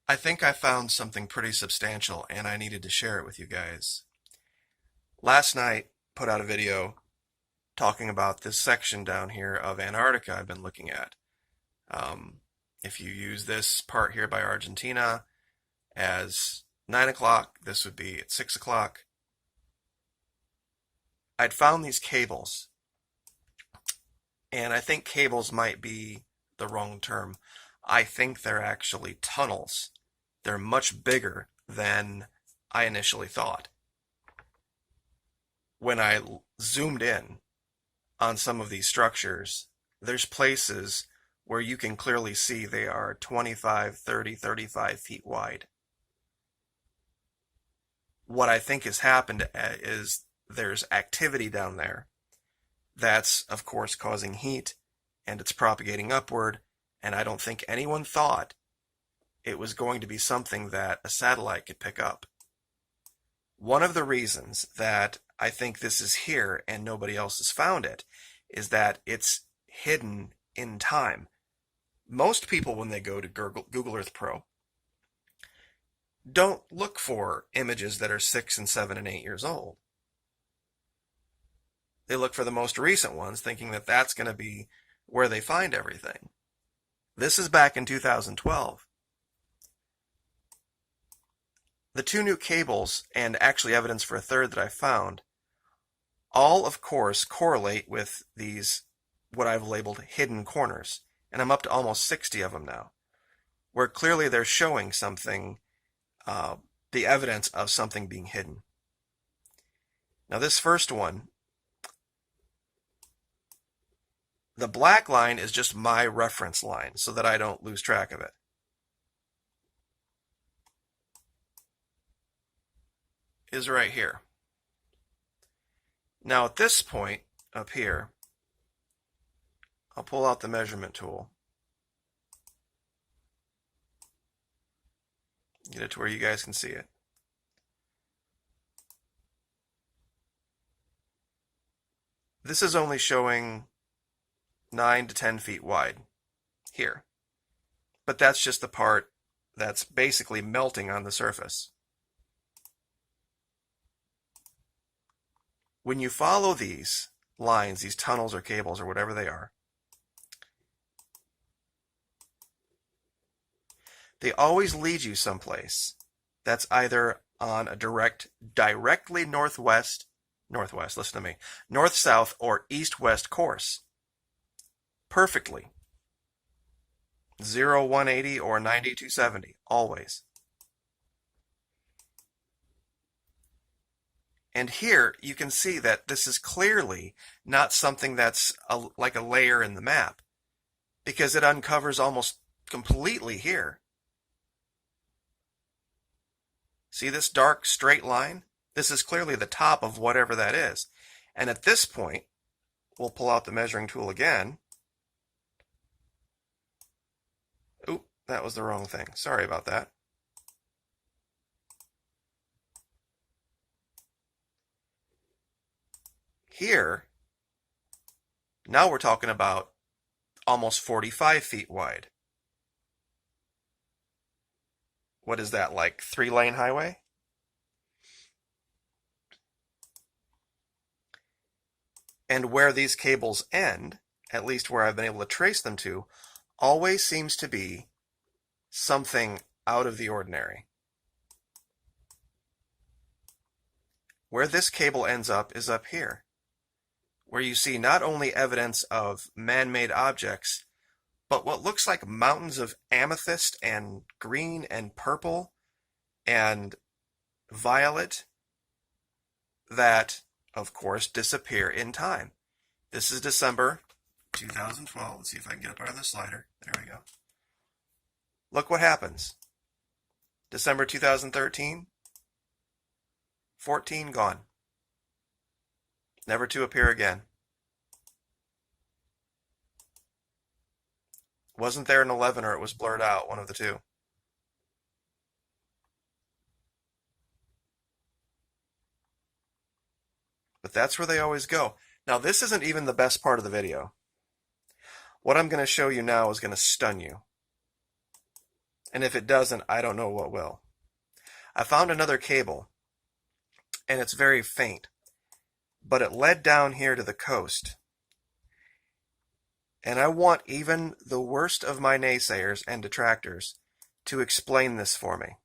I think I found something pretty substantial and I needed to share it with you guys. Last night, put out a video talking about this section down here of Antarctica I've been looking at. If you use this part here by Argentina as 9 o'clock, this would be at 6 o'clock. I'd found these cables, and I think cables might be the wrong term. I think they're actually tunnels. They're much bigger than I initially thought. When I zoomed in on some of these structures, there's places where you can clearly see they are 25, 30, 35 feet wide. What I think has happened is there's activity down there that's, of course, causing heat, and it's propagating upward, and I don't think anyone thought it was going to be something that a satellite could pick up. One of the reasons that I think this is here and nobody else has found it is that it's hidden in time. Most people, when they go to Google Earth Pro, don't look for images that are 6 and 7 and 8 years old. They look for the most recent ones, thinking that that's going to be where they find everything. This is back in 2012. The two new cables, and actually evidence for a third that I found, all, of course, correlate with these, what I've labeled hidden corners. And I'm up to almost 60 of them now, where clearly they're showing something, the evidence of something being hidden. Now this first one, the black line is just my reference line so that I don't lose track of it. Is right here. Now at this point up here, I'll pull out the measurement tool. Get it to where you guys can see it. This is only showing 9 to 10 feet wide here. But that's just the part that's basically melting on the surface. When you follow these lines, these tunnels or cables or whatever they are, they always lead you someplace that's either on a directly northwest, listen to me, north-south or east-west course. Perfectly. 0, 180 or 90, 270, always. And here you can see that this is clearly not something that's like a layer in the map, because it uncovers almost completely here. See this dark straight line? This is clearly the top of whatever that is. And at this point, we'll pull out the measuring tool again. Oop, that was the wrong thing. Sorry about that. Here, now we're talking about almost 45 feet wide. What is that, like 3-lane highway? And where these cables end, at least where I've been able to trace them to, always seems to be something out of the ordinary. Where this cable ends up is up here, where you see not only evidence of man-made objects, but what looks like mountains of amethyst and green and purple and violet that, of course, disappear in time. This is December 2012. Let's see if I can get up out of the slider. There we go. Look what happens. December 2013, 14 gone. Never to appear again. Wasn't there in 11 or it was blurred out, one of the two. But that's where they always go. Now this isn't even the best part of the video. What I'm going to show you now is going to stun you. And if it doesn't, I don't know what will. I found another cable, and it's very faint, but it led down here to the coast. And I want even the worst of my naysayers and detractors to explain this for me.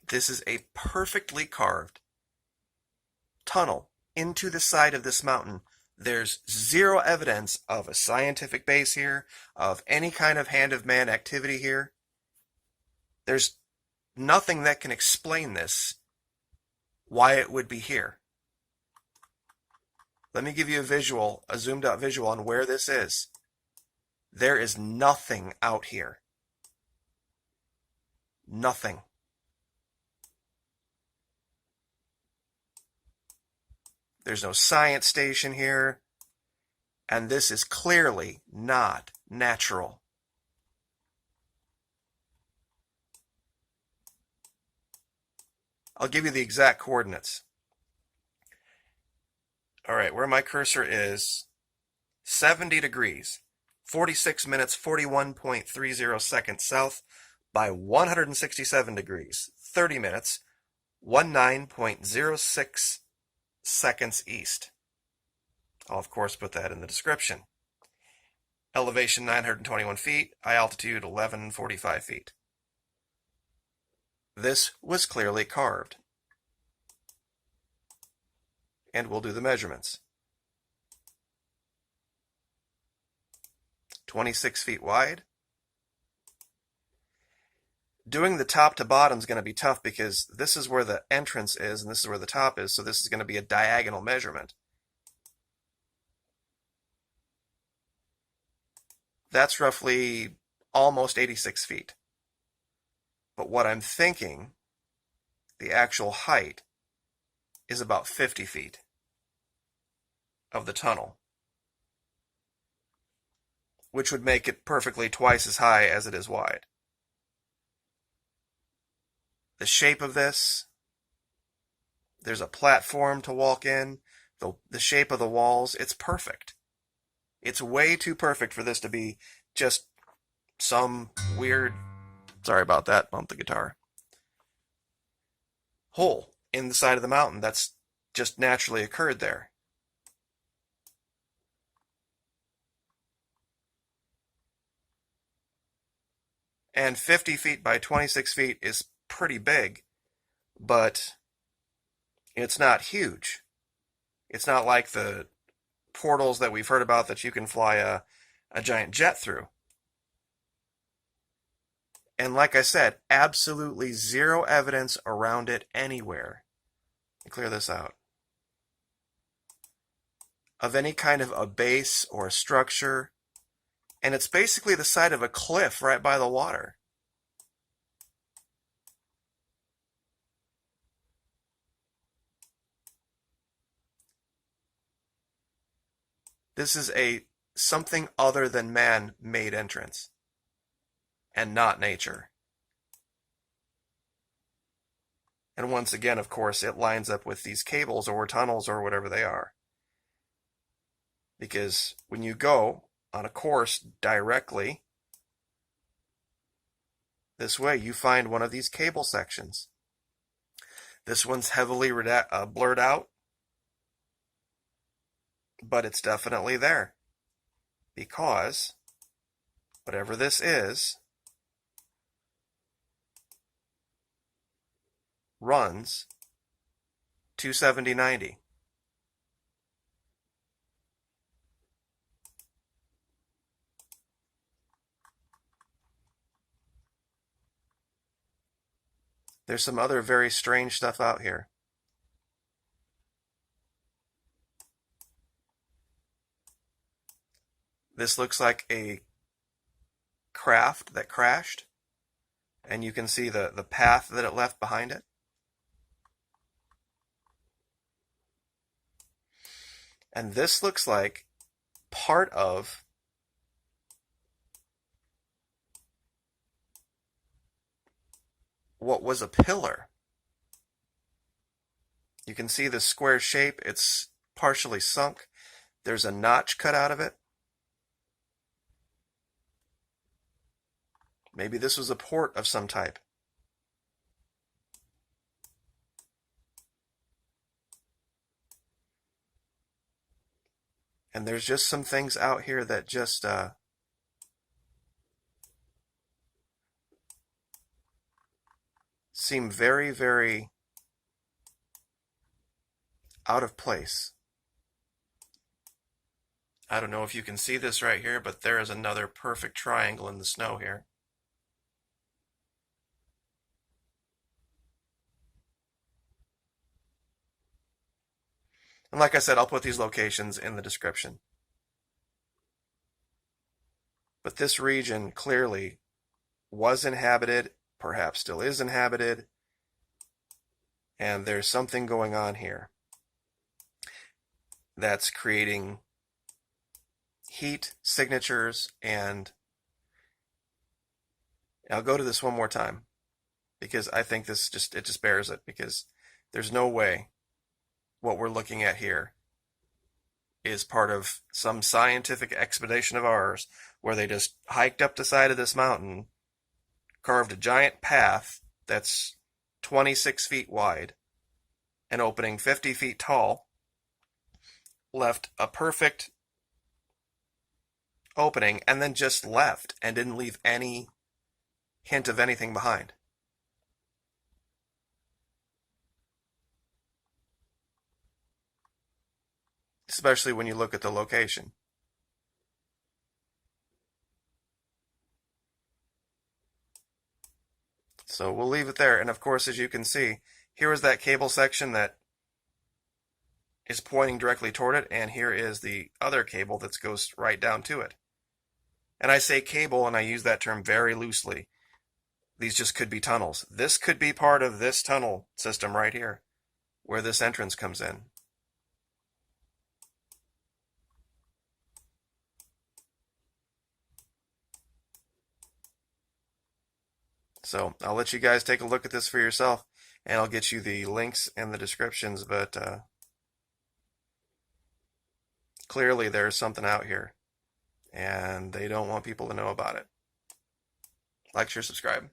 This is a perfectly carved tunnel into the side of this mountain. There's zero evidence of a scientific base here, of any kind of hand of man activity here. There's nothing that can explain this, why it would be here. Let me give you a visual, a zoomed out visual on where this is. There is nothing out here. Nothing. There's no science station here, and this is clearly not natural. I'll give you the exact coordinates. All right, where my cursor is, 70 degrees, 46 minutes, 41.30 seconds south by 167 degrees, 30 minutes, 19.06 seconds east. I'll of course put that in the description. Elevation 921 feet, high altitude 1145 feet. This was clearly carved. And we'll do the measurements. 26 feet wide. Doing the top to bottom is going to be tough because this is where the entrance is and this is where the top is, so this is going to be a diagonal measurement. That's roughly almost 86 feet. But what I'm thinking, the actual height, is about 50 feet of the tunnel, which would make it perfectly twice as high as it is wide. The shape of this, there's a platform to walk in, the shape of the walls, it's perfect. It's way too perfect for this to be just some weird, sorry about that, bumped the guitar, hole in the side of the mountain that's just naturally occurred there. And 50 feet by 26 feet is pretty big, but it's not huge. It's not like the portals that we've heard about that you can fly a giant jet through. And like I said, absolutely zero evidence around it anywhere. Clear this out. Of any kind of a base or a structure. And it's basically the side of a cliff right by the water. This is a something other than man-made entrance. And not nature. And once again, of course, it lines up with these cables or tunnels or whatever they are. Because when you go on a course directly this way, you find one of these cable sections. This one's heavily blurred out, but it's definitely there. Because whatever this is runs 270/90. There's some other very strange stuff out here. This looks like a craft that crashed, and you can see the path that it left behind it. And this looks like part of what was a pillar. You can see the square shape. It's partially sunk. There's a notch cut out of it. Maybe this was a port of some type. And there's just some things out here that just seem very, very out of place. I don't know if you can see this right here, but there is another perfect triangle in the snow here. And like I said, I'll put these locations in the description. But this region clearly was inhabited, perhaps still is inhabited, and there's something going on here that's creating heat signatures. And I'll go to this one more time because I think it just bears it, because there's no way what we're looking at here is part of some scientific expedition of ours where they just hiked up the side of this mountain, carved a giant path that's 26 feet wide and opening 50 feet tall, left a perfect opening, and then just left and didn't leave any hint of anything behind. Especially when you look at the location. So we'll leave it there. And of course, as you can see, here is that cable section that is pointing directly toward it, and here is the other cable that goes right down to it. And I say cable, and I use that term very loosely. These just could be tunnels. This could be part of this tunnel system right here, where this entrance comes in. So I'll let you guys take a look at this for yourself, and I'll get you the links and the descriptions, but clearly there's something out here, and they don't want people to know about it. Like, share, subscribe.